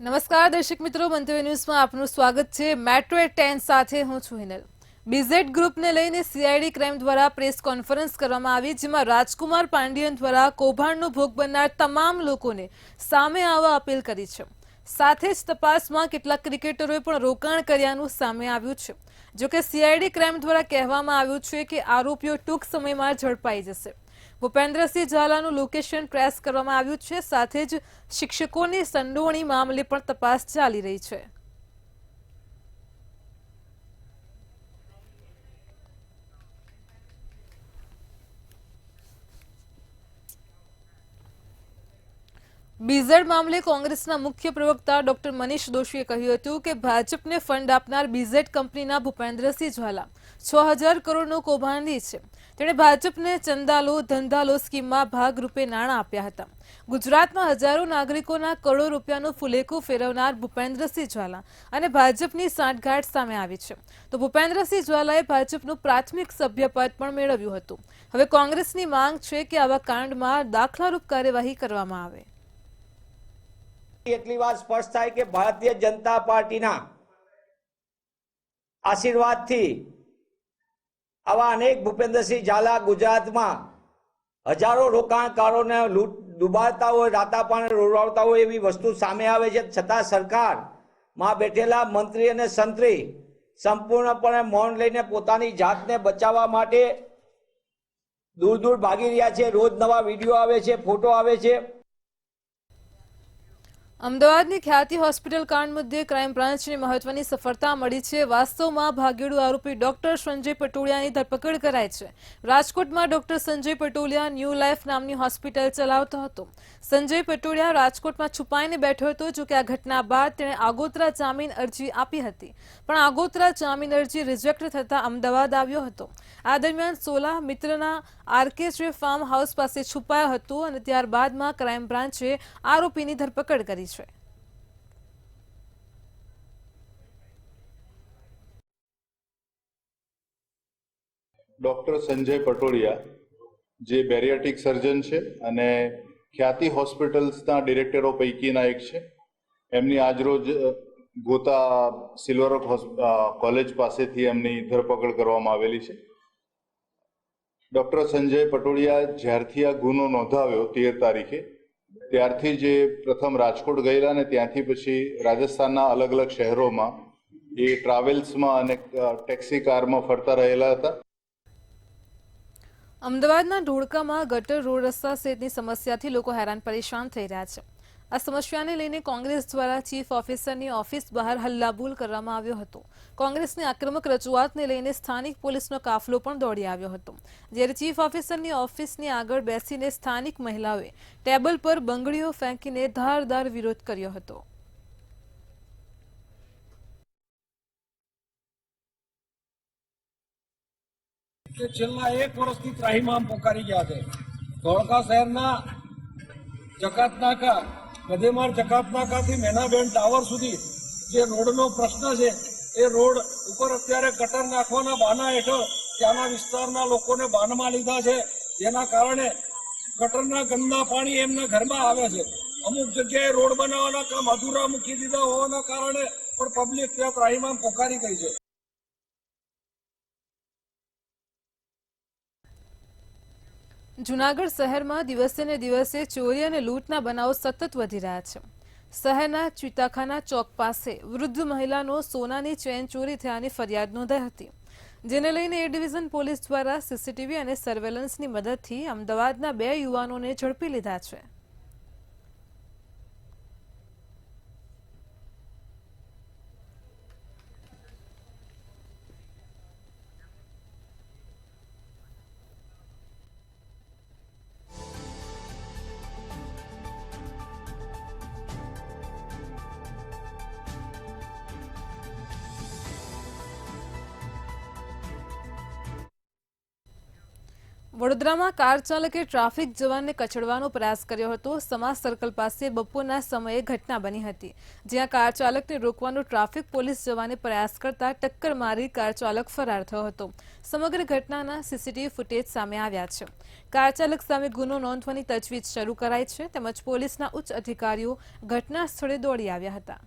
નમસ્કાર દર્શક મિત્રો, મંતવ્ય ન્યૂઝમાં આપનું સ્વાગત છે। મેટ્રો 10 સાથે હું છું હિનલ। બીઝેડ ગ્રુપને લઈને સીઆઈડી ક્રાઇમ દ્વારા પ્રેસ કોન્ફરન્સ કરવામાં આવી, જેમાં રાજકુમાર પાંડિયન દ્વારા કૌભાંડનો ભોગ બનનાર તમામ લોકોને સામે આવવા અપીલ કરી છે। સાથે જ તપાસમાં કેટલાક ક્રિકેટરોએ પણ રોકાણ કર્યાનું સામે આવ્યું છે। જોકે સીઆઈડી ક્રાઇમ દ્વારા કહેવામાં આવ્યું છે કે આરોપીઓ ટૂંક સમયમાં ઝડપાઈ જશે। ભૂપેન્દ્રસિંહ ઝાલાનું લોકેશન ટ્રેસ કરવામાં આવ્યું છે। સાથે જ શિક્ષકોની સંડોવણી મામલે પણ તપાસ ચાલી રહી છે। બીઝેડ મામલે કોંગ્રેસના મુખ્ય પ્રવક્તા ડોક્ટર મનીષ દોશીએ કહ્યું હતું કે ભાજપને ફંડ આપનાર બીઝેડ કંપનીના ભૂપેન્દ્રસિંહ ઝાલા 6000 કરોડનો કૌભાંડી છે। તેણે ભાજપને ચંદાલો ધંધાલો સ્કીમમાં ભાગરૂપે નાણાં આપ્યા હતા। ગુજરાતમાં હજારો નાગરિકોના કરોડો રૂપિયાનું ફુલેકું ફેરવનાર ભૂપેન્દ્રસિંહ ઝાલા અને ભાજપની સાંઠગાંઠ સામે આવી છે। તો ભૂપેન્દ્રસિંહ ઝાલાએ ભાજપનું પ્રાથમિક સભ્યપદ પણ મેળવ્યું હતું। હવે કોંગ્રેસની માંગ છે કે આવા કાંડમાં દાખલારૂપ કાર્યવાહી કરવામાં આવે। એટલી વાત સ્પષ્ટ થાય કે ભારતીય જનતા પાર્ટીના આશીર્વાદથી આવા અનેક ભૂપેન્દ્રસિંહ ઝાલા ગુજરાતમાં હજારો રોકાણકારોને લૂંટ ડૂબાડતા હોય, રાતા પાણી રોડાવતા હોય એવી વસ્તુ સામે આવે છે, છતાં સરકારમાં બેઠેલા મંત્રી અને સંત્રી સંપૂર્ણપણે મૌન લઈને પોતાની જાતને બચાવવા માટે દૂર દૂર ભાગી રહ્યા છે। રોજ નવા વિડીયો આવે છે, ફોટો આવે છે। અમદાવાદની ખ્યાતિ હોસ્પિટલ કાંડ મુદ્દે ક્રાઇમ બ્રાન્ચને મહત્વની સફળતા મળી છે। વાસ્તવમાં ભાગેડુ આરોપી ડોક્ટર સંજય પટોળિયાની ધરપકડ કરાઈ છે। રાજકોટમાં doctor Sanjay Patoliya new life નામની હોસ્પિટલ ચલાવતો હતો। સંજય પટોળિયા રાજકોટમાં છુપાઈને બેઠો હતો। જોકે આ ઘટના બાદ તેણે આગોતરા જામીન અરજી આપી હતી, પણ આગોતરા જામીન અરજી રિજેક્ટ થતા અમદાવાદ આવ્યો હતો। આ દરમિયાન સોલા મિત્રના આરકેજે ફાર્મ હાઉસ પાસે છુપાયો હતો અને ત્યારબાદમાં ક્રાઇમ બ્રાન્ચે આરોપીની ધરપકડ કરી છે। ડૉક્ટર સંજય પટોળિયા જે બેરિયાટ્રિક સર્જન છે અને ખ્યાતિ હોસ્પિટલ્સના ડિરેક્ટરો પૈકીના એક છે। એમની આજરોજ ગોતા સિલ્વર કોલેજ પાસેથી એમની ધરપકડ કરવામાં આવેલી છે। ડૉક્ટર સંજય પટોળિયા જ્યારથી આ ગુનો નોંધાવ્યો 13 તારીખે ત્યારથી જે પ્રથમ રાજકોટ ગયેલા ને ત્યાંથી પછી રાજસ્થાનના અલગ અલગ શહેરોમાં એ ટ્રાવેલ્સમાં અને ટેક્સી કારમાં ફરતા રહેલા હતા। અમદાવાદના ધોળકામાં ગટર રોડ રસ્તા સહિતની સમસ્યાથી લોકો હેરાન પરેશાન થઈ રહ્યા છે। આ સમસ્યાને લઈને કોંગ્રેસ દ્વારા ચીફ ઓફિસરની ઓફિસ બહાર હલ્લાબોલ કરવામાં આવ્યો હતો। કોંગ્રેસની આક્રમક રજૂઆતને લઈને સ્થાનિક પોલીસનો કાફલો પણ દોડી આવ્યો હતો, જ્યારે ચીફ ઓફિસરની ઓફિસની આગળ બેસીને સ્થાનિક મહિલાઓએ ટેબલ પર બંગડીઓ ફેંકીને ધારદાર વિરોધ કર્યો હતો। કે છેલ્લા 1 વર્ષથી ત્રાહિમામ પોકારી ગયા છે। ધોળકા શહેરના જકાતનાકા, ગધેમાર જકાતનાકાથી મેનાબેન ટાવર સુધી જે રોડનો પ્રશ્ન છે, એ રોડ ઉપર અત્યારે ગટર નાખવાના બહાના હેઠળ ત્યાંના વિસ્તારના લોકોને બાનમાં લીધા છે, જેના કારણે ગટરના ગંદા પાણી એમના ઘરમાં આવે છે। અમુક જગ્યાએ રોડ બનાવવાના કામ અધૂરા મૂકી દીધા હોવાના કારણે પણ પબ્લિક ત્યાં ત્રાહિમામ પોકારી ગઈ છે। જૂનાગઢ શહેરમાં દિવસે ને દિવસે ચોરી અને લૂંટના બનાવો સતત વધી રહ્યા છે। શહેરના ચિતાખાના ચોક પાસે વૃદ્ધ મહિલાનો સોનાની ચેન ચોરી થયાની ફરિયાદ નોંધાઈ હતી, જેને લઈને એ ડિવિઝન પોલીસ દ્વારા સીસીટીવી અને સર્વેલન્સની મદદથી અમદાવાદના 2 યુવાનોને ઝડપી લીધા છે। વડોદરામાં કાર ચાલકે ટ્રાફિક જવાનને કચડવાનો પ્રયાસ કર્યો હતો. સમાજ સર્કલ પાસે બપોરના સમયે ઘટના બની હતી, જ્યાં કાર ચાલકને રોકવાનો ટ્રાફિક પોલીસ જવાને પ્રયાસ કરતા ટક્કર મારી કાર ચાલક ફરાર થયો હતો. સમગ્ર ઘટનાના સીસીટીવી ફૂટેજ સામે આવ્યા છે. કાર ચાલક સામે ગુનો નોંધવાની તજવીજ શરૂ કરાઈ છે, તેમજ પોલીસના ઉચ્ચ અધિકારીઓ ઘટના સ્થળે દોડી આવ્યા હતા.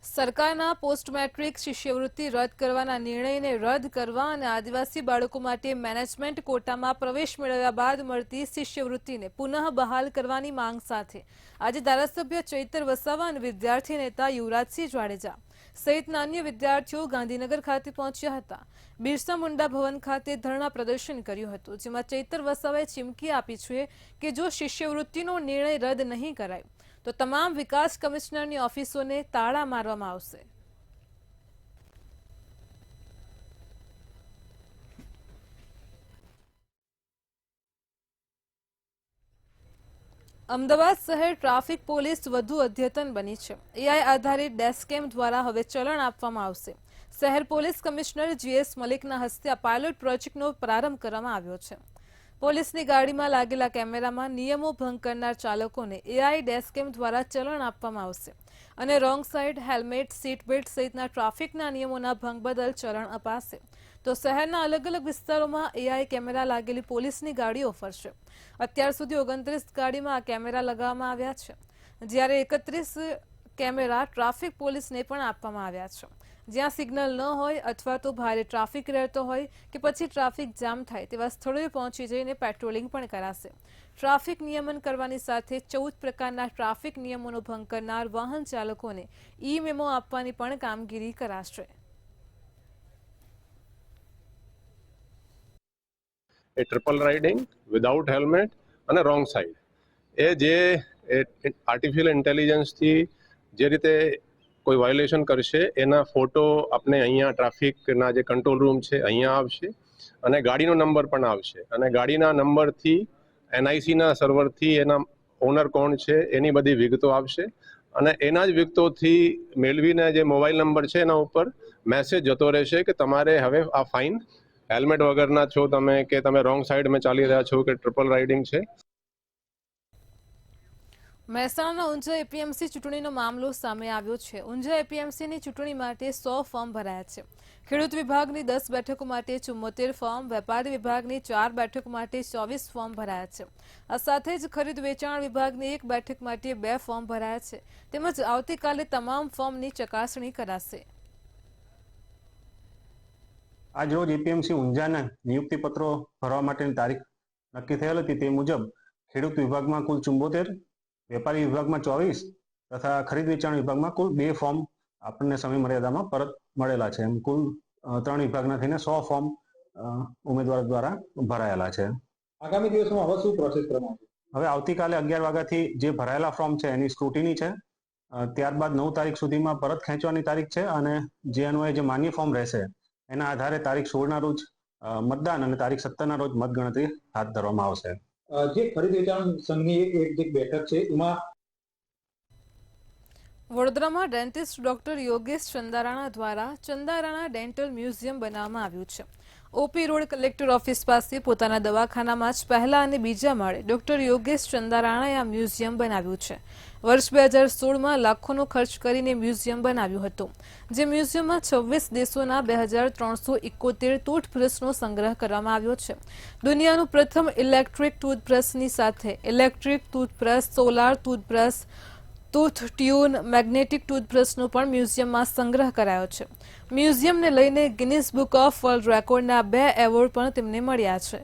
સરકારના પોસ્ટ મેટ્રિક શિષ્યવૃત્તિ રદ કરવાના નિર્ણયને રદ કરવા અને આદિવાસી બાળકો માટે મેનેજમેન્ટ કોટામાં પ્રવેશ મેળવ્યા બાદ મળતી શિષ્યવૃત્તિને પુનઃ બહાલ કરવાની માંગ સાથે આજે ધારાસભ્ય ચૈતર વસાવા અને વિદ્યાર્થી નેતા યુવરાજસિંહ જાડેજા સહિતના અન્ય વિદ્યાર્થીઓ ગાંધીનગર ખાતે પહોંચ્યા હતા. બિરસા મુંડા ભવન ખાતે ધરણા પ્રદર્શન કર્યું હતું, જેમાં ચૈતર વસાવાએ ચીમકી આપી છે કે જો શિષ્યવૃત્તિનો નિર્ણય રદ નહીં કરાય તો તમામ વિકાસ કમિશનરની ઓફિસોને તાળા મારવામાં આવશે. અમદાવાદ શહેર ટ્રાફિક પોલીસ વધુ અદ્યતન બની છે. એઆઈ આધારિત ડેશકેમ દ્વારા હવે ચલણ આપવામાં આવશે. શહેર પોલીસ કમિશનર જીએસ મલિકના હસ્તે આ પાયલોટ પ્રોજેક્ટનો પ્રારંભ કરવામાં આવ્યો છે. પોલીસની ગાડીમાં લાગેલા કેમેરામાં નિયમો ભંગ કરનાર ચાલકોને એઆઈ ડેશકેમ દ્વારા ચલણ આપવામાં આવશે અને wrong side, helmet, seat belt સહિતના ટ્રાફિકના નિયમોના ભંગ બદલ ચલણ અપાશે. તો શહેરના અલગ અલગ વિસ્તારોમાં એઆઈ કેમેરા લાગેલી પોલીસની ગાડીઓ ફરશે. અત્યાર સુધી 29 ગાડીમાં આ કેમેરા લગાવવામાં આવ્યા છે, જ્યારે 31 કેમેરા ટ્રાફિક પોલીસને પણ આપવામાં આવ્યા છે. જ્યાં સિગ્નલ ન હોય અથવા તો ભારે ટ્રાફિક રહેતો હોય કે પછી ટ્રાફિક જામ થાય તેવા સ્થળોએ પહોંચી જઈને પેટ્રોલિંગ પણ કરાશે. ટ્રાફિક નિયમન કરવાની સાથે 14 પ્રકારના ટ્રાફિક નિયમોનો ભંગ કરનાર વાહન ચાલકોને ઈ મેમો આપવાની પણ કામગીરી કરાશે. એ ટ્રિપલ રાઇડિંગ વિધાઉટ હેલ્મેટ અને રોંગ સાઈડ એ જે આર્ટિફિશિયલ ઇન્ટેલિજન્સથી જે રીતે કોઈ વાયોલેશન કરશે એના ફોટો આપણે અહીંયા ટ્રાફિકના જે કંટ્રોલ રૂમ છે અહીંયા આવશે અને ગાડીનો નંબર પણ આવશે અને ગાડીના નંબરથી એનઆઈસીના સર્વરથી એના ઓનર કોણ છે એની બધી વિગતો આવશે અને એના જ વિગતોથી મેળવીને જે મોબાઈલ નંબર છે એના ઉપર મેસેજ જતો રહેશે કે તમારે હવે આ ફાઇન, હેલ્મેટ વગરના છો તમે કે તમે રોંગ સાઈડમાં ચાલી રહ્યા છો કે ટ્રિપલ રાઇડિંગ છે. મહેસાણાના ઊંઝા એપીએમસી ચૂંટણીનો મામલો સામે આવ્યો છે. ઊંઝા એપીએમસીની ચૂંટણી માટે 100 ફોર્મ ભરાયા છે. ખેડૂત વિભાગની 10 બેઠકો માટે 74 ફોર્મ, વેપારી વિભાગની 4 બેઠકો માટે 24 ફોર્મ ભરાયા છે. આ સાથે જ ખરીદ વેચાણ વિભાગની 1 બેઠક માટે 2 ફોર્મ ભરાયા છે. તેમજ આવતીકાલે તમામ ફોર્મની ચકાસણી કરાશે. આજ રોજ એપીએમસી ઊંઝાના નિયુક્તિ પત્રો ભરવા માટેની તારીખ નક્કી થયેલ હતી. તે મુજબ ખેડૂત વિભાગમાં કુલ 74, વેપારી વિભાગમાં 24 તથા ખરીદ વેચાણ વિભાગમાં કુલ 2 ફોર્મ આપણને સમય મર્યાદામાં પરત મળેલા છે. એમ કુલ 3 વિભાગના થઈને 100 ફોર્મ ઉમેદવારો દ્વારા ભરાયેલા છે. આગામી દિવસોમાં હવે શું પ્રોસેસ કરવામાં આવશે? હવે આવતીકાલે 11 વાગ્યાથી જે ભરાયેલા ફોર્મ છે એની સ્ક્રુટિની છે. ત્યારબાદ 9 તારીખ સુધીમાં પરત ખેંચવાની તારીખ છે અને જે અન્વયે જે માન્ય ફોર્મ રહેશે એના આધારે તારીખ 16ના રોજ મતદાન અને તારીખ 17ના રોજ મતગણતરી હાથ ધરવામાં આવશે. જે ખરીદ વેચાણ સંઘની એક બેઠક છે એમાં વડોદરામાં ડેન્ટિસ્ટ ડોક્ટર યોગેશ ચંદારાણા દ્વારા ચંદારાણા ડેન્ટલ મ્યુઝિયમ બનાવવામાં આવ્યું છે. ઓપી રોડ કલેક્ટર ઓફિસ પાસે પોતાના દવાખાનામાં જ પહેલા અને બીજા માળે ડોક્ટર યોગેશ ચંદારાણાએ આ મ્યુઝિયમ બનાવ્યું છે. વર્ષ 2016માં લાખોનો ખર્ચ કરીને મ્યુઝિયમ બનાવ્યું હતું. જે મ્યુઝિયમમાં 26 દેશોના 2371 ટૂથબ્રશનો સંગ્રહ કરવામાં આવ્યો છે. દુનિયાનું પ્રથમ ઇલેક્ટ્રિક ટૂથબ્રશની સાથે electric toothbrush, solar toothbrush, tooth tune, magnetic ટૂથબ્રશનો પણ મ્યુઝિયમમાં સંગ્રહ કરાયો છે. મ્યુઝિયમને લઈને ગિનિસ બુક ઓફ વર્લ્ડ રેકોર્ડના 2 એવોર્ડ પણ તેમને મળ્યા છે.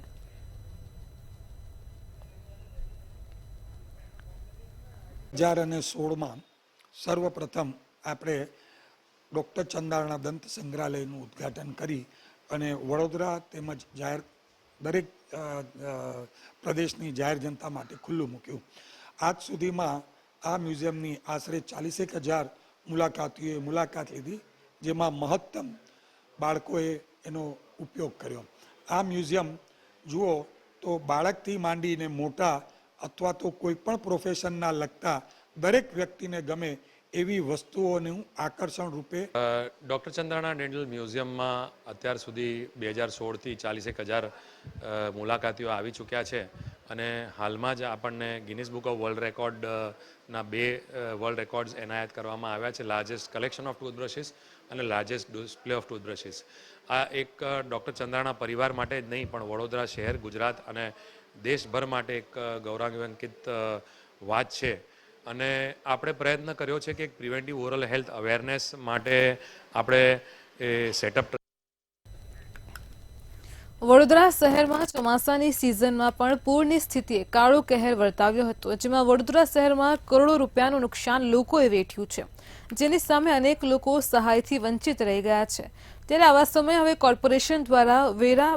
અને 16માં સર્વપ્રથમ આપણે ડૉક્ટર ચંદારાણા દંત સંગ્રહાલયનું ઉદ્ઘાટન કરી અને વડોદરા તેમજ દરેક પ્રદેશની જાહેર જનતા માટે ખુલ્લું મૂક્યું. આજ સુધીમાં આ મ્યુઝિયમની આશરે 41,000 મુલાકાતીઓએ મુલાકાત લીધી, જેમાં મહત્તમ બાળકોએ એનો ઉપયોગ કર્યો. આ મ્યુઝિયમ જુઓ તો બાળકથી માંડીને મોટા અથવા તો કોઈ પણ પ્રોફેશનના લગતા દરેક વ્યક્તિને ગમે એવી વસ્તુઓનું આકર્ષણ રૂપે ડૉક્ટર ચંદ્રાણા ડેન્ટલ મ્યુઝિયમમાં અત્યાર સુધી 2016થી 40,000 મુલાકાતીઓ આવી ચૂક્યા છે અને હાલમાં જ આપણને ગિનિસ બુક ઓફ વર્લ્ડ રેકોર્ડના 2 વર્લ્ડ રેકોર્ડ્સ એનાયત કરવામાં આવ્યા છે, લાર્જેસ્ટ કલેક્શન ઓફ ટૂથબ્રશિસ અને લાર્જેસ્ટ ડિસ્પ્લે ઓફ ટૂથબ્રશિસ. આ એક ડૉક્ટર ચંદ્રાણા પરિવાર માટે જ નહીં પણ વડોદરા શહેર, ગુજરાત અને દેશભર માટે એક ગૌરવાન્વિત વાત છે. અને આપણે પ્રયત્ન કર્યો છે કે એક પ્રિવેન્ટિવ ઓરલ હેલ્થ અવેરનેસ માટે આપણે સેટઅપ. વડોદરા શહેરમાં ચોમાસાની સિઝનમાં પણ પૂરની સ્થિતિએ કાળો કહેર વર્તાવ્યો હતો, જેમાં વડોદરા શહેરમાં કરોડો રૂપિયાનું નુકસાન લોકોએ વેઠ્યું છે, જેની સામે અનેક લોકો સહાયથી વંચિત રહી ગયા છે. ત્યારે આવા સમયે હવે કોર્પોરેશન દ્વારા વેરા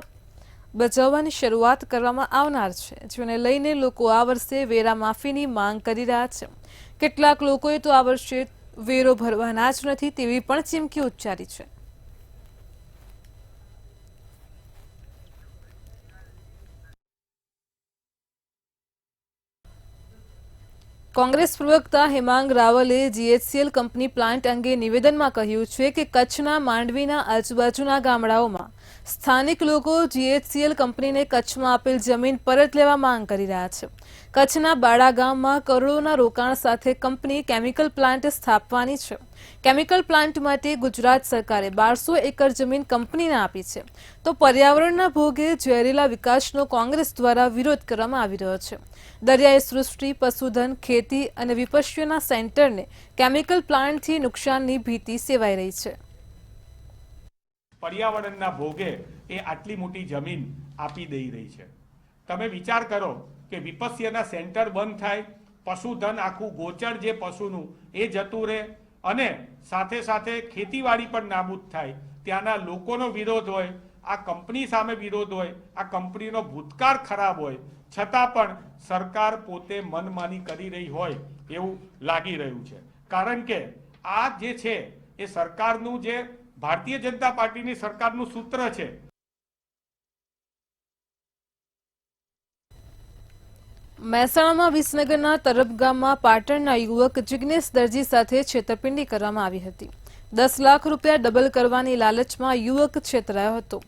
બચાવવાની શરૂઆત કરવામાં આવનાર છે, જેને લઈને લોકો આ વર્ષે વેરા માફીની માંગ કરી રહ્યા છે. કેટલાક લોકોએ તો આ વર્ષે વેરો ભરવાના જ નથી તેવી પણ ચીમકી ઉચ્ચારી છે. કોંગ્રેસ પ્રવક્તા હેમાંગ રાવલે જીએચસીએલ કંપની પ્લાન્ટ અંગે નિવેદનમાં કહ્યું છે કે કચ્છના માંડવીના આજુબાજુના ગામડાઓમાં સ્થાનિક લોકો જીએચસીએલ કંપનીને કચ્છમાં આપેલ જમીન પરત લેવા માંગ કરી રહ્યા છે. કચ્છના બાડા ગામમાં કરોડોના રોકાણ સાથે કંપની કેમિકલ પ્લાન્ટ સ્થાપવાની છે. કેમિકલ પ્લાન્ટ માટે ગુજરાત સરકારે 1200 એકર જમીન કંપનીને આપી છે, તો પર્યાવરણના ભોગે ઝેરીલા વિકાસનો કોંગ્રેસ દ્વારા વિરોધ કરવામાં આવી રહ્યો છે. દરિયાઈ સૃષ્ટિ, પશુધન, ખેતી અને વિપશ્યના સેન્ટરને કેમિકલ પ્લાન્ટથી નુકસાનની ભીતિ સેવાઈ રહી છે. પર્યાવરણના ભોગે એ આટલી મોટી જમીન આપી દઈ રહી છે. તમે વિચાર કરો કે વિપસ્યના સેન્ટર બંધ થાય, પશુધન આખું ગોચર જે પશુનું એ જતું રહે અને સાથે સાથે ખેતીવાડી પણ નાબૂદ થાય. ત્યાંના લોકોનો વિરોધ હોય, આ કંપની સામે વિરોધ હોય, આ કંપનીનો ભૂતકાળ ખરાબ હોય, છતાં પણ સરકાર પોતે મનમાની કરી રહી હોય એવું લાગી રહ્યું છે. કારણ કે આ જે છે એ સરકારનું, જે ભારતીય જનતા પાર્ટીની સરકારનું સૂત્ર છે. મહેસાણામાં વિસનગરના તરફ ગામમાં પાટણના યુવક જિગ્નેશ દરજી સાથે છેતરપિંડી કરવામાં આવી હતી. 10 લાખ રૂપિયા ડબલ કરવાની લાલચમાં યુવક છેતરાયો હતો.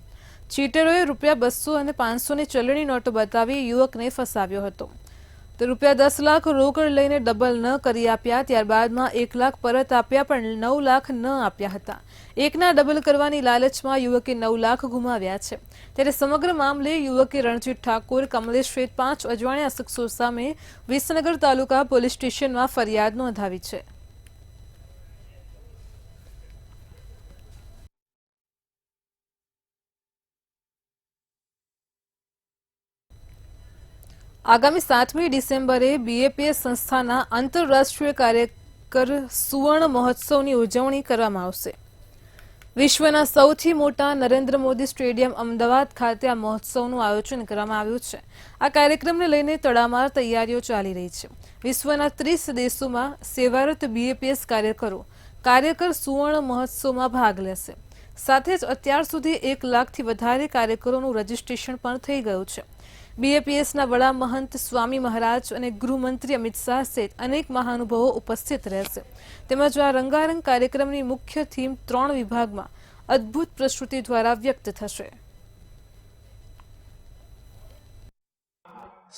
ચીટરોએ ₹200 અને 500ની ચલણી નોટો બતાવી યુવકને ફસાવ્યો હતો. તો ₹10 લાખ રોકડ લઈને ડબલ ન કરી આપ્યા, ત્યારબાદમાં 1 લાખ પરત આપ્યા પણ 9 લાખ ન આપ્યા હતા. એકના ડબલ કરવાની લાલચમાં યુવકે 9 લાખ ગુમાવ્યા છે. ત્યારે સમગ્ર મામલે યુવકે રણજીત ઠાકોર, કમલેશ શેઠ 5 અજાણ્યા શખ્સો સામે વિસનગર તાલુકા પોલીસ સ્ટેશનમાં ફરિયાદ નોંધાવી છે. આગામી 7મી ડિસેમ્બરે બીએપીએસ સંસ્થાના આંતરરાષ્ટ્રીય કાર્યકર સુવર્ણ મહોત્સવની ઉજવણી કરવામાં આવશે. વિશ્વના સૌથી મોટા નરેન્દ્ર મોદી સ્ટેડિયમ અમદાવાદ ખાતે આ મહોત્સવનું આયોજન કરવામાં આવ્યું છે. આ કાર્યક્રમને લઈને તડામાર તૈયારીઓ ચાલી રહી છે. વિશ્વના 30 દેશોમાં સેવારત બીએપીએસ કાર્યકર સુવર્ણ મહોત્સવમાં ભાગ લેશે. સાથે જ અત્યાર સુધી 1 લાખથી વધારે કાર્યકરોનું રજીસ્ટ્રેશન પણ થઈ ગયું છે. બીએપીએસના વડા મહંત સ્વામી મહારાજ અને ગૃહમંત્રી અમિત શાહ સહિત અનેક મહાનુભાવો ઉપસ્થિત રહેશે. તેમજ આ રંગારંગ કાર્યક્રમની મુખ્ય થીમ 3 વિભાગમાં અદ્ભુત પ્રસ્તુતિ દ્વારા વ્યક્ત થશે.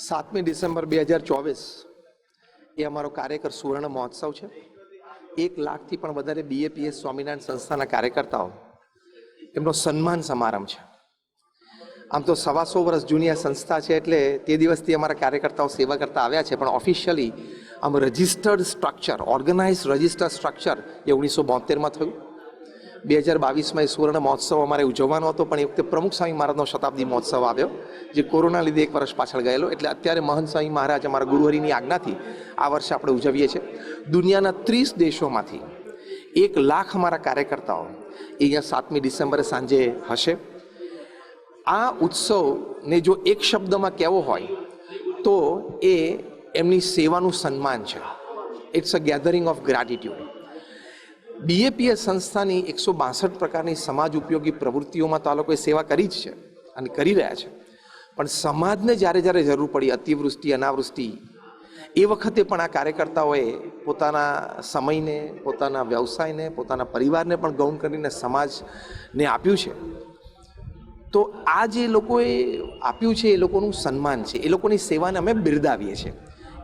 7મી ડિસેમ્બર 2024 એ અમારો કાર્યકર સુવર્ણ મહોત્સવ છે. 1 લાખથી પણ વધારે બીએપીએસ સ્વામિનારાયણ સંસ્થાના કાર્યકર્તાઓ એમનો સન્માન સમારંભ છે. આમ તો 125 વર્ષ જૂની આ સંસ્થા છે, એટલે તે દિવસથી અમારા કાર્યકર્તાઓ સેવા કરતા આવ્યા છે, પણ ઓફિશિયલી આમ registered structure, organize registered structure એ 1972માં થયું. 2022માં એ સુવર્ણ મહોત્સવ અમારે ઉજવવાનો હતો, પણ એ વખતે પ્રમુખ સ્વામી મહારાજનો શતાબ્દી મહોત્સવ આવ્યો, જે કોરોના લીધે 1 વર્ષ પાછળ ગયેલો. એટલે અત્યારે મહંત સ્વામી મહારાજ અમારા ગુરુહરિની આજ્ઞાથી આ વર્ષે આપણે ઉજવીએ છીએ. દુનિયાના 30 દેશોમાંથી 1 લાખ અમારા કાર્યકર્તાઓ એ અહીંયા 7મી ડિસેમ્બરે સાંજે હશે. આ ઉત્સવને જો એક શબ્દમાં કહેવો હોય તો એ એમની સેવાનું સન્માન છે. It's a gathering of gratitude. BAPS સંસ્થાની 162 પ્રકારની સમાજ ઉપયોગી પ્રવૃત્તિઓમાં તો આ લોકોએ સેવા કરી જ છે અને કરી રહ્યા છે, પણ સમાજને જ્યારે જ્યારે જરૂર પડી, અતિવૃષ્ટિ, અનાવૃષ્ટિ, એ વખતે પણ આ કાર્યકર્તાઓએ પોતાના સમયને, પોતાના વ્યવસાયને, પોતાના પરિવારને પણ ગૌણ કરીને સમાજને આપ્યું છે. તો આ જે લોકોએ આપ્યું છે એ લોકોનું સન્માન છે, એ લોકોની સેવાને અમે બિરદાવીએ છીએ.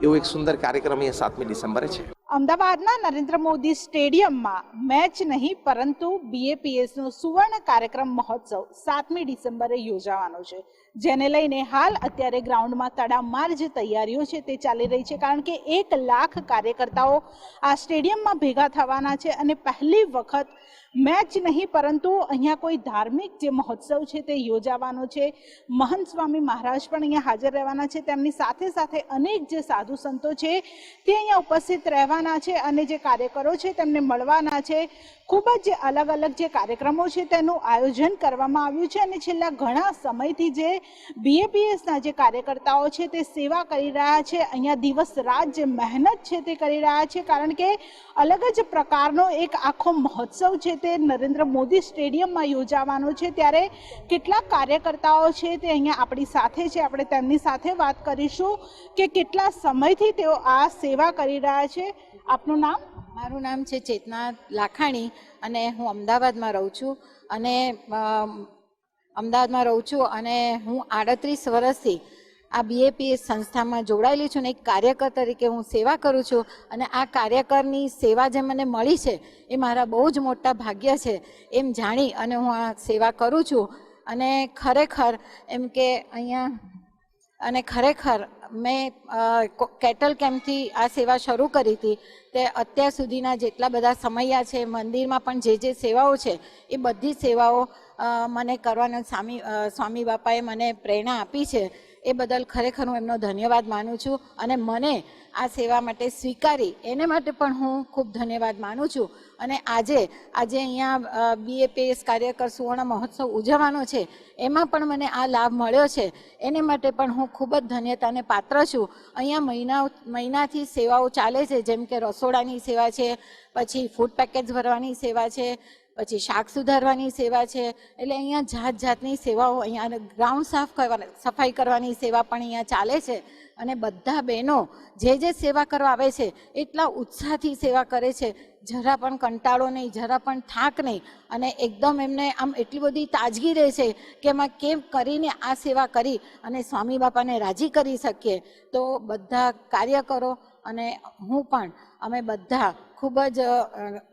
એવો એક સુંદર કાર્યક્રમ એ 7મી ડિસેમ્બરે છે. અમદાવાદના નરેન્દ્ર મોદી સ્ટેડિયમમાં મેચ નહીં પરંતુ BAPSનો સુવર્ણ કાર્યક્રમ મહોત્સવ 7મી ડિસેમ્બરે યોજાવાનો છે, જેને લઈને હાલ અત્યારે ગ્રાઉન્ડમાં તડામાર જે તૈયારીઓ છે તે ચાલી રહી છે. કારણ કે 1 લાખ કાર્યકર્તાઓ આ સ્ટેડિયમમાં ભેગા થવાના છે અને પહેલી વખત મેચ નહીં પરંતુ અહીંયા કોઈ ધાર્મિક જે મહોત્સવ છે તે યોજાવાનો છે. મહંત સ્વામી મહારાજ પણ અહીંયા હાજર રહેવાના છે. તેમની સાથે સાથે અનેક જે સાધુ સંતો છે તે અહીંયા ઉપસ્થિત રહેવાના છે અને જે કાર્યકરો છે તેમને મળવાના છે. ખૂબ જ અલગ અલગ જે કાર્યક્રમો છે તેનું આયોજન કરવામાં આવ્યું છે અને છેલ્લા ઘણા સમયથી જે BAPSના જે કાર્યકર્તાઓ છે તે સેવા કરી રહ્યા છે, અહીંયા દિવસ રાત જે મહેનત છે તે કરી રહ્યા છે. કારણ કે અલગ જ પ્રકારનો એક આખો મહોત્સવ છે તે નરેન્દ્ર મોદી સ્ટેડિયમમાં યોજાવાનો છે. ત્યારે કેટલાક કાર્યકર્તાઓ છે તે અહીંયા આપણી સાથે છે, આપણે તેમની સાથે વાત કરીશું કે કેટલા સમયથી તેઓ આ સેવા કરી રહ્યા છે. આપનું નામ? મારું નામ છે ચેતના લાખાણી અને હું અમદાવાદમાં રહું છું અને હું 38 વર્ષથી આ BAPS સંસ્થામાં જોડાયેલી છું અને એક કાર્યકર તરીકે હું સેવા કરું છું. અને આ કાર્યકરની સેવા જે મને મળી છે એ મારા બહુ જ મોટા ભાગ્ય છે એમ જાણી અને હું આ સેવા કરું છું. અને ખરેખર એમ કે ખરેખર મેં કેટલ કેમ્પથી આ સેવા શરૂ કરી હતી. તે અત્યાર સુધીના જેટલા બધા સમયા છે, મંદિરમાં પણ જે સેવાઓ છે એ બધી સેવાઓ મને કરવાનો સ્વામી બાપાએ મને પ્રેરણા આપી છે. એ બદલ ખરેખર હું એમનો ધન્યવાદ માનું છું અને મને આ સેવા માટે સ્વીકારી એને માટે પણ હું ખૂબ ધન્યવાદ માનું છું. અને આજે અહીંયા BAPS કાર્યકર સુવર્ણ મહોત્સવ ઉજવવાનો છે એમાં પણ મને આ લાભ મળ્યો છે એને માટે પણ હું ખૂબ જ ધન્યતાને પાત્ર છું. અહીંયા મહિનાથી સેવાઓ ચાલે છે, જેમ કે રસોડાની સેવા છે, પછી ફૂડ પેકેજ ભરવાની સેવા છે, પછી શાક સુધારવાની સેવા છે. એટલે અહીંયા જાત જાતની સેવાઓ, અહીંયા ગ્રાઉન્ડ સફાઈ કરવાની સેવા પણ અહીંયા ચાલે છે. અને બધા બહેનો જે સેવા કરવા આવે છે એટલા ઉત્સાહથી સેવા કરે છે, જરા પણ કંટાળો નહીં, જરા પણ થાક નહીં. અને એકદમ એમને આમ એટલી બધી તાજગી રહે છે કે એમાં કેમ કરીને આ સેવા કરી અને સ્વામી બાપાને રાજી કરી શકીએ. તો બધા કાર્યકરો અને હું પણ અમે બધા ખૂબ જ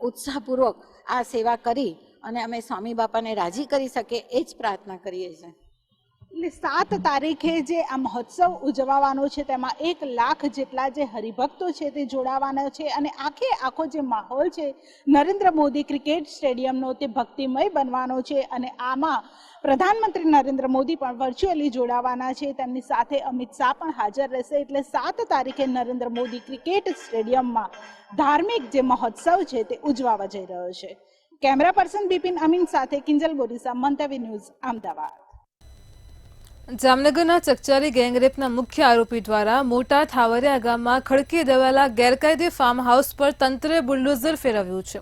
ઉત્સાહપૂર્વક આ સેવા કરી અને અમે સ્વામી બાપાને રાજી કરી શકીએ એ જ પ્રાર્થના કરીએ છીએ. એટલે 7 તારીખે જે આ મહોત્સવ ઉજવવાનો છે તેમાં 1 લાખ જેટલા જે હરિભક્તો છે તે જોડાવાના છે અને આખો જે માહોલ છે નરેન્દ્ર મોદી ક્રિકેટ સ્ટેડિયમનો તે ભક્તિમય બનવાનો છે. અને આમાં પ્રધાનમંત્રી નરેન્દ્ર મોદી પણ વર્ચ્યુઅલી જોડાવાના છે, તેમની સાથે અમિત શાહ પણ હાજર રહેશે. એટલે 7 તારીખે નરેન્દ્ર મોદી ક્રિકેટ સ્ટેડિયમમાં ધાર્મિક જે મહોત્સવ છે તે ઉજવવા જઈ રહ્યો છે. કેમેરા પર્સન બિપિન અમીન સાથે કિંજલ બોરીસા, મંતવ્ય ન્યૂઝ, અમદાવાદ. જામનગરના ચકચારી ગેંગરેપના મુખ્ય આરોપી દ્વારા મોટા થાવરિયા ગામમાં ખડકી દેવાયેલા ગેરકાયદે ફાર્મ હાઉસ પર તંત્રે બુલડોઝર ફેરવ્યું છે.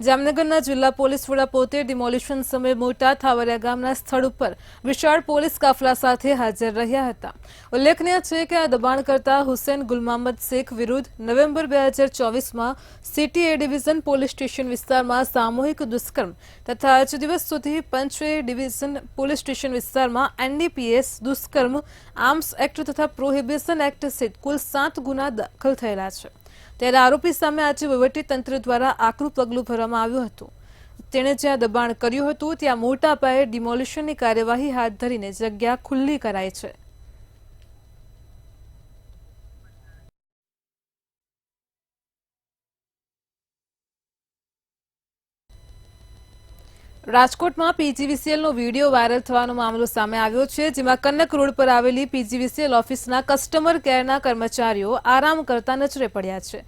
જામનગરના જિલ્લા પોલીસ વડા પોતે ડિમોલિશન સમયે મોટા થાવરિયા ગામના સ્થળ ઉપર વિશાળ પોલીસ કાફલા સાથે હાજર રહ્યા હતા. ઉલ્લેખનીય છે કે આ દબાણ કરતા હુસેન ગુલમામદ શેખ વિરુદ્ધ નવેમ્બર 2024માં city A division police station વિસ્તારમાં સામૂહિક દુષ્કર્મ તથા આજ દિવસ સુધી પંચ એ ડિવિઝન પોલીસ સ્ટેશન વિસ્તારમાં NDPS દુષ્કર્મ, આર્મ્સ એક્ટ તથા પ્રોહિબિશન એક્ટ સહિત કુલ 7 ગુના દાખલ થયેલા છે. ત્યારે આરોપી સામે આજે વહીવટીતંત્ર દ્વારા આકરું પગલું ભરવામાં આવ્યું હતું. તેણે જ્યાં દબાણ કર્યું હતું ત્યાં મોટા પાયે ડિમોલિશનની કાર્યવાહી હાથ ધરીને જગ્યા ખુલ્લી કરાઈ છે. રાજકોટમાં PGVCLનો વિડીયો વાયરલ થવાનો મામલો સામે આવ્યો છે, જેમાં કનક રોડ પર આવેલી PGVCL ઓફિસના કસ્ટમર કેરના કર્મચારીઓ આરામ કરતા નજરે પડ્યા છે.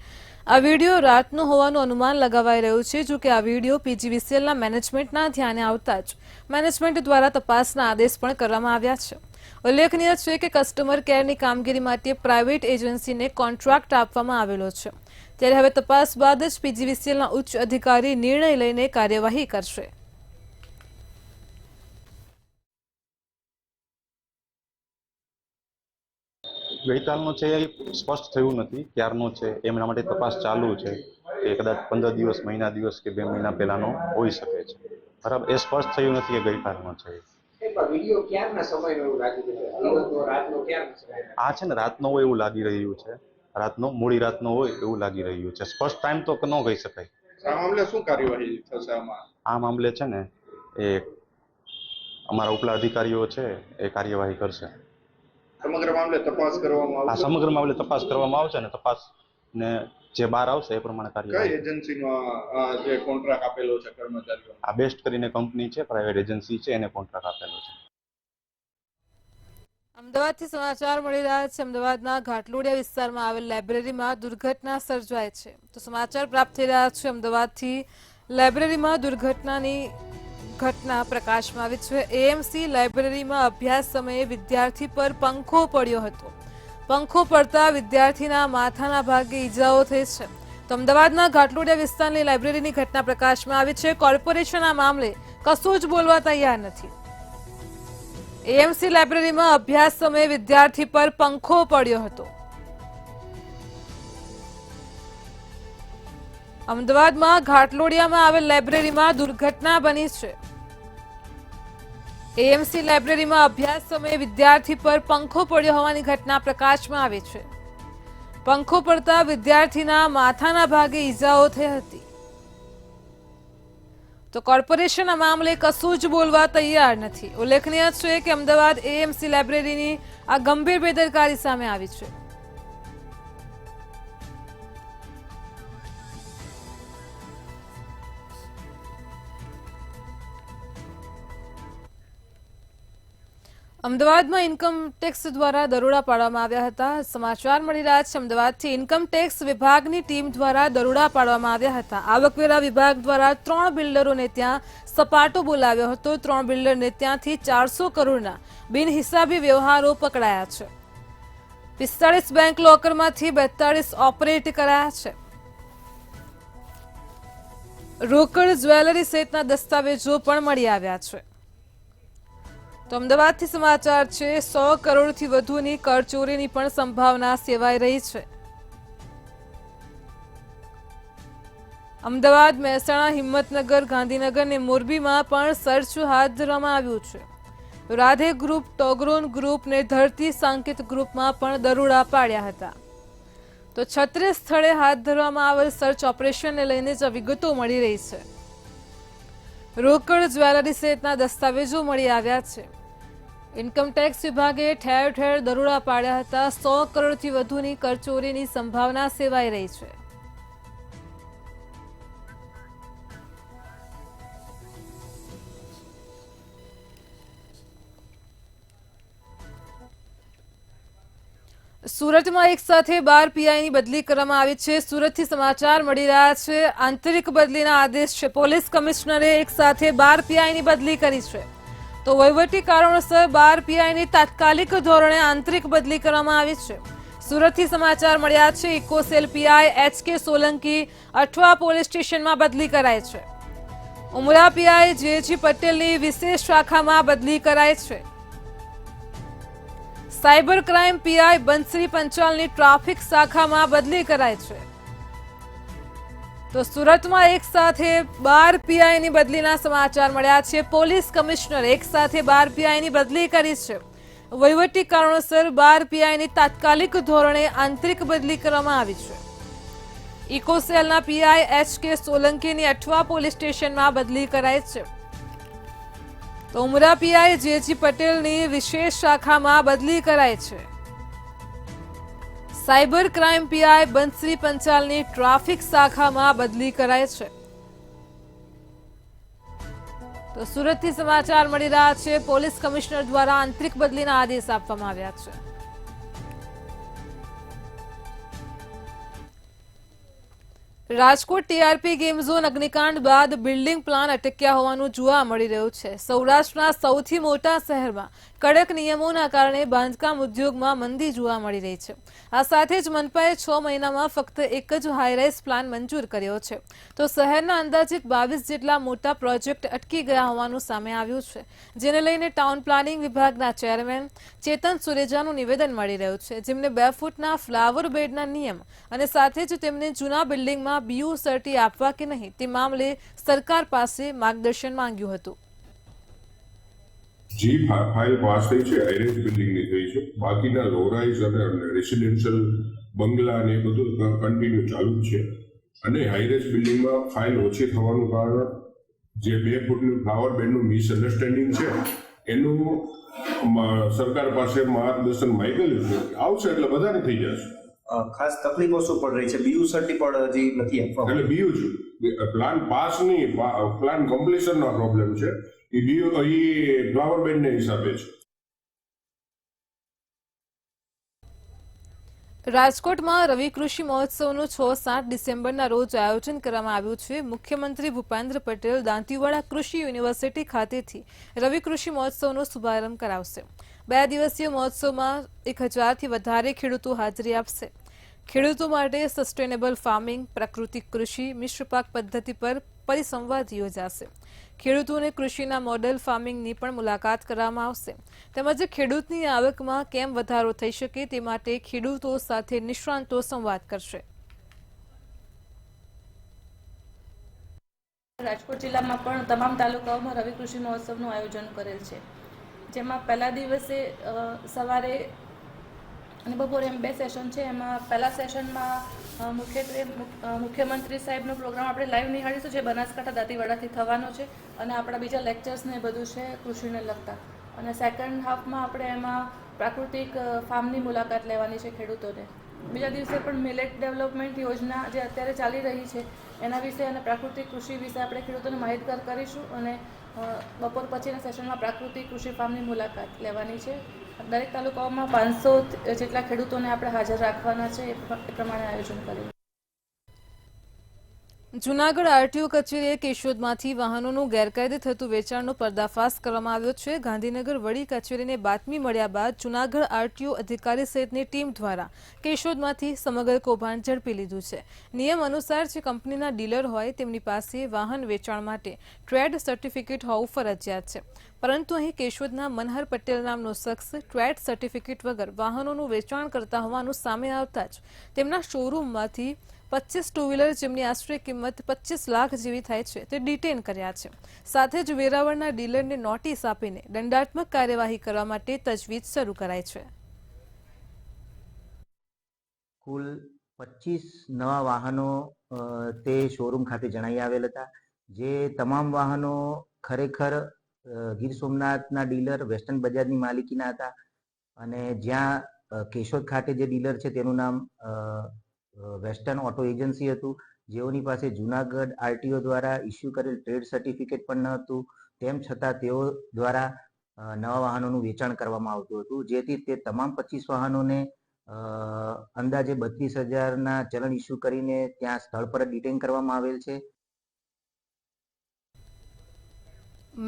આ વિડીયો રાતનો હોવાનું અનુમાન લગાવાઈ રહ્યું છે. જો કે આ વિડીયો PGVCLના મેનેજમેન્ટના ધ્યાને આવતા જ મેનેજમેન્ટ દ્વારા તપાસના આદેશ પણ કરવામાં આવ્યા છે. ઉલ્લેખનીય છે કે કસ્ટમર કેરની કામગીરી માટે પ્રાઇવેટ એજન્સીને કોન્ટ્રાક્ટ આપવામાં આવેલો છે. ત્યારે હવે તપાસ બાદ જ PGVCLના ઉચ્ચ અધિકારી નિર્ણય લઈને કાર્યવાહી કરશે. ગઈકાલનો છે એ સ્પષ્ટ થયું નથી, ક્યારનો છે એમના માટે તપાસ ચાલુ છે, કે કદાચ 15 દિવસ, મહિના દિવસ કે 2 મહિના પહેલાનો હોઈ શકે છે. બરાબર, એ સ્પષ્ટ થયું નથી કે ગઈકાલનો છે. આ છે ને રાતનો હોય એવું લાગી રહ્યું છે, રાતનો, મોડી રાતનો હોય એવું લાગી રહ્યું છે. સ્પષ્ટ ટાઈમ તો ન કહી શકાય. આ મામલે શું કાર્યવાહી થશે? આ મામલે છે ને એ અમારા ઉપલા અધિકારીઓ છે એ કાર્યવાહી કરશે. સમગ્ર મામલે તપાસ કરવામાં આ સમગ્ર મામલે તપાસ કરવામાં આવશે ને તપાસ ને જે બહાર આવશે એ પ્રમાણે કાર્યવાહી. કઈ એજન્સીનો જે કોન્ટ્રાક્ટ આપેલો છે કર્મચારીઓ? આ બેસ્ટ કરીને કંપની છે, પ્રાઇવેટ એજન્સી છે, એને કોન્ટ્રાક્ટ આપેલો છે. અમદાવાદથી સમાચાર મળી રહ્યા છે. અમદાવાદના ઘાટલોડિયા વિસ્તારમાં આવેલ લાઇબ્રેરીમાં દુર્ઘટના સર્જાય છે. તો સમાચાર પ્રાપ્ત થઈ રહ્યા છે અમદાવાદથી લાઇબ્રેરીમાં દુર્ઘટનાની ઘટના પ્રકાશમાં આવી છે. એએમસી લાઇબ્રેરીમાં અભ્યાસ સમયે વિદ્યાર્થી પર પંખો પડ્યો હતો. પંખો પડતા વિદ્યાર્થીના માથાના ભાગે ઈજાઓ થઈ છે. તો અમદાવાદના ઘાટલોડિયા વિસ્તારની લાઇબ્રેરીની ઘટના પ્રકાશમાં આવી છે. કોર્પોરેશન આ મામલે કશું જ બોલવા તૈયાર નથી. એએમસી લાઇબ્રેરીમાં અભ્યાસ સમયે વિદ્યાર્થી પર પંખો પડ્યો હતો. અમદાવાદમાં ઘાટલોડિયામાં આવેલ લાઇબ્રેરીમાં દુર્ઘટના બની છે. એએમસી લાઇબ્રેરીમાં અભ્યાસ સમયે વિદ્યાર્થી પર પંખો પડ્યો હોવાની ઘટના પ્રકાશમાં આવી છે. પંખો પડતા વિદ્યાર્થીના માથાના ભાગે ઈજાઓ થઈ હતી. તો કોર્પોરેશન આ મામલે કશું જ બોલવા તૈયાર નથી. ઉલ્લેખનીય છે કે અમદાવાદ એએમસી લાઇબ્રેરીની આ ગંભીર બેદરકારી સામે આવી છે. અમદાવાદમાં ઇન્કમ ટેક્સ દ્વારા દરોડા પાડવામાં આવ્યા હતા. સમાચાર મળી રહ્યા છે અમદાવાદથી ઇન્કમ ટેક્સ વિભાગની ટીમ દ્વારા દરોડા પાડવામાં આવ્યા હતા. આવકવેરા વિભાગ દ્વારા 3 બિલ્ડરોને ત્યાં સપાટો બોલાવ્યો હતો. 3 બિલ્ડરને ત્યાંથી 400 કરોડના બિનહિસાબી વ્યવહારો પકડાયા છે. 45 બેંક લોકરમાંથી 42 ઓપરેટ કરાયા છે. રોકડ, જ્વેલરી સહિતના દસ્તાવેજો પણ મળી આવ્યા છે. તો અમદાવાદથી સમાચાર છે. 100 કરોડથી વધુની કરચોરીની પણ સંભાવના સેવાઈ રહી છે. અમદાવાદ, મહેસાણા, હિંમતનગર, ગાંધીનગર અને મોરબીમાં પણ સર્ચ હાથ ધરવામાં આવ્યું છે. રાધે ગ્રુપ, ટોગરોન ગ્રુપ ને ધરતી સાંકેત ગ્રુપમાં પણ દરોડા પાડ્યા હતા. તો 36 સ્થળે હાથ ધરવામાં આવેલ સર્ચ ઓપરેશનને લઈને જ વિગતો મળી રહી છે. રોકડ, જ્વેલરી સહિતના દસ્તાવેજો મળી આવ્યા છે. ઇન્કમટેક્સ વિભાગે ઠેર ઠેર દરોડા પાડ્યા હતા. 100 કરોડથી વધુની કરચોરીની સંભાવના સેવાઈ રહી છે. સુરતમાં એક સાથે 12 પીઆઈની બદલી કરવામાં આવી છે. સુરતથી સમાચાર મળી રહ્યા છે. આંતરિક બદલીના આદેશ છે. પોલીસ કમિશનરે એક સાથે 12 પીઆઈની બદલી કરી છે. તો વહીવટી કારણોસર 12 પીઆઈની તાત્કાલિક ધોરણે આંતરિક બદલી કરવામાં આવી છે. સુરતથી સમાચાર મળ્યા છે. Eco cell PI HK Solanki Athwa police સ્ટેશનમાં બદલી કરાઈ છે. ઉમરા પીઆઈ JG પટેલની વિશેષ શાખામાં બદલી કરાઈ છે. Cyber crime PI Bansari પંચાલની traffic શાખામાં બદલી કરાઈ છે. તો સુરતમાં એક સાથે 12 પીઆઈની બદલીના સમાચાર મળ્યા છે. પોલીસ કમિશનર એક સાથે 12 પીઆઈની બદલી કરી છે. વહીવટી કારણોસર 12 પીઆઈની તાત્કાલિક ધોરણે આંતરિક બદલી કરવામાં આવી છે. ઇકોસેલના પીઆઈ HK સોલંકીની અઠવા પોલીસ સ્ટેશનમાં બદલી કરાઈ છે. તો ઉમરા પીઆઈ JG પટેલની વિશેષ શાખામાં બદલી કરાઈ છે. Cyber crime PI Bansari પંચાલની traffic શાખામાં બદલી કરાઈ છે. તો સુરતથી સમાચાર મળી રહ્યા છે. પોલીસ કમિશનર દ્વારા આંતરિક બદલીના આદેશ આપવામાં આવ્યા છે. રાજકોટ ટીઆરપી ગેમ ઝોન અગ્નિકાંડ બાદ બિલ્ડિંગ પ્લાન અટક્યા હોવાનું જોવા મળી રહ્યું છે. સૌરાષ્ટ્રના સૌથી મોટા શહેરમાં કડક નિયમોના કારણે બાંધકામ ઉદ્યોગમાં મંદી જોવા મળી રહી છે. આ સાથે જ મનપાએ 6 મહિનામાં ફક્ત એક જ હાઈરાઇઝ પ્લાન મંજૂર કર્યો છે, તો શહેરના અંદાજિત 22 જેટલા મોટા પ્રોજેક્ટ અટકી ગયા હોવાનું સામે આવ્યું છે, જેને લઈને ટાઉન પ્લાનિંગ વિભાગના ચેરમેન ચેતન સુરેજાનું નિવેદન મળી રહ્યું છે, જેમને 2 ફૂટના ફ્લાવર બેડના નિયમ અને સાથે જ તેમને જૂના બિલ્ડિંગમાં BU સર્ટી આપવા કે નહીં તે મામલે સરકાર પાસે માર્ગદર્શન માંગ્યું હતું. જે ફાઇલ પાસ થઈ છે હાઈરેઝ બિલ્ડિંગની થઈ છે, બાકીના લોરાઇઝ અને રેસિડેન્શિયલ બંગલા ને એ બધું કન્ટિન્યુ ચાલુ જ છે. અને હાઈરેઝ બિલ્ડિંગમાં ફાઇલ ઓછી થવાનું કારણ જે 2 ફૂટનું ફ્લાવર બેડનું મિસઅન્ડરસ્ટેન્ડિંગ છે એનું સરકાર પાસે માર્ગદર્શન માંગેલું છે. આવશે એટલે બધાને થઈ જશે. ખાસ તકલીફો શું પડી રહી છે? BU સર્ટી પણ હજી નથી આપવામાં. એટલે BU જ પ્લાન પાસ નહીં, પ્લાન કમ્પ્લીશનનો પ્રોબ્લેમ છે. એ BU એ ફ્લાવર બેડને હિસાબે છે. રાજકોટમાં રવિ કૃષિ મહોત્સવનું 6-7 ડિસેમ્બરના રોજ આયોજન કરવામાં આવ્યું છે. મુખ્યમંત્રી ભૂપેન્દ્ર પટેલ દાંતીવાડા કૃષિ યુનિવર્સિટી ખાતેથી રવિ કૃષિ મહોત્સવનો શુભારંભ કરાવશે. 2 દિવસીય મહોત્સવમાં 1000થી વધારે ખેડૂતો હાજરી આપશે. ખેડૂતો માટે સસ્ટેનેબલ ફાર્મિંગ, પ્રાકૃતિક કૃષિ, મિશ્ર પાક પદ્ધતિ પર પરિસંવાદ યોજાશે. ખેડૂતોને કૃષિના મોડેલ ફાર્મિંગની પણ મુલાકાત કરવામાં આવશે, તેમજ ખેડૂતની આવકમાં કેમ વધારો થઈ શકે તે માટે ખેડૂતો સાથે નિષ્ણાંતો સંવાદ કરશે. રાજકોટ જિલ્લામાં પણ તમામ તાલુકાઓમાં રવિ કૃષિ મહોત્સવનું આયોજન કરેલ છે, જેમાં પહેલા દિવસે સવારે અને બપોરે એમ 2 સેશન છે. એમાં પહેલા સેશનમાં મુખ્યત્વે મુખ્યમંત્રી સાહેબનો પ્રોગ્રામ આપણે લાઈવ નિહાળીશું, જે બનાસકાંઠા દાંતીવાડાથી થવાનો છે, અને આપણા બીજા લેક્ચર્સ ને બધું છે કૃષિને લગતા. અને સેકન્ડ હાફમાં આપણે એમાં પ્રાકૃતિક ફાર્મની મુલાકાત લેવાની છે ખેડૂતોને. બીજા દિવસે પણ મિલેટ ડેવલપમેન્ટ યોજના જે અત્યારે ચાલી રહી છે એના વિશે અને પ્રાકૃતિક કૃષિ વિશે આપણે ખેડૂતોને માહિતગાર કરીશું. અને બપોર પછીના સેશનમાં પ્રાકૃતિક કૃષિ ફાર્મની મુલાકાત લેવાની છે. દરેક તાલુકાઓમાં 500 જેટલા ખેડૂતોને આપણે હાજર રાખવાના છે, એ પ્રમાણે આયોજન કર્યું. જૂનાગઢ આરટીઓ કચેરીએ કેશોદમાંથી વાહનોનું ગેરકાયદે થતું વેચાણનો પર્દાફાશ કરવામાં આવ્યો છે. ગાંધીનગર વડી કચેરીને બાતમી મળ્યા બાદ જૂનાગઢ આરટીઓ અધિકારી સહિતની ટીમ દ્વારા કેશોદમાંથી સમગ્ર કૌભાંડ ઝડપી લીધું છે. નિયમ અનુસાર જે કંપનીના ડીલર હોય તેમની પાસે વાહન વેચાણ માટે ટ્રેડ સર્ટિફિકેટ હોવું ફરજિયાત છે, પરંતુ અહીં કેશોદના મનહર પટેલ નામનો શખ્સ ટ્રેડ સર્ટિફિકેટ વગર વાહનોનું વેચાણ કરતા હોવાનું સામે આવતા જ તેમના શોરૂમમાંથી 25 ટુ વ્હીલર જેમની આશરે કિંમત 25 લાખ જેવી થાય છે તે ડિટેન કર્યા છે. સાથે જ વેરાવળના ડીલરને નોટિસ આપીને દંડાત્મક કાર્યવાહી કરવા માટે તજવીજ શરૂ કરાઈ છે. કુલ 25 નવા વાહનો તે શોરૂમ ખાતે જણાઈ આવેલ હતા, જે તમામ વાહનો ખરેખર ગીર સોમનાથના ડીલર વેસ્ટર્ન બજાજની માલિકીના હતા. અને જ્યાં કેશોદ ખાતે જે ડીલર છે તેનું નામ વેસ્ટર્ન ઓટો એજન્સી હતું, જેઓની પાસે જૂનાગઢ આરટીઓ દ્વારા ઇસ્યુ કરેલ ટ્રેડ સર્ટિફિકેટ પણ ન હતું. તેમ છતાં તેઓ દ્વારા નવા વાહનોનું વેચાણ કરવામાં આવતું હતું, જેથી તે તમામ 25 વાહનોને અંદાજે 32,000ના ચલણ ઇસ્યુ કરીને ત્યાં સ્થળ પર ડિટેન કરવામાં આવેલ છે.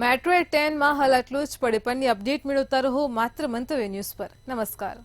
મેટ્રો 10માં હાલ આટલું જ. પડે પણની અપડેટ મેળવતા રહો માત્ર મંતવ્ય ન્યૂઝ પર. નમસ્કાર.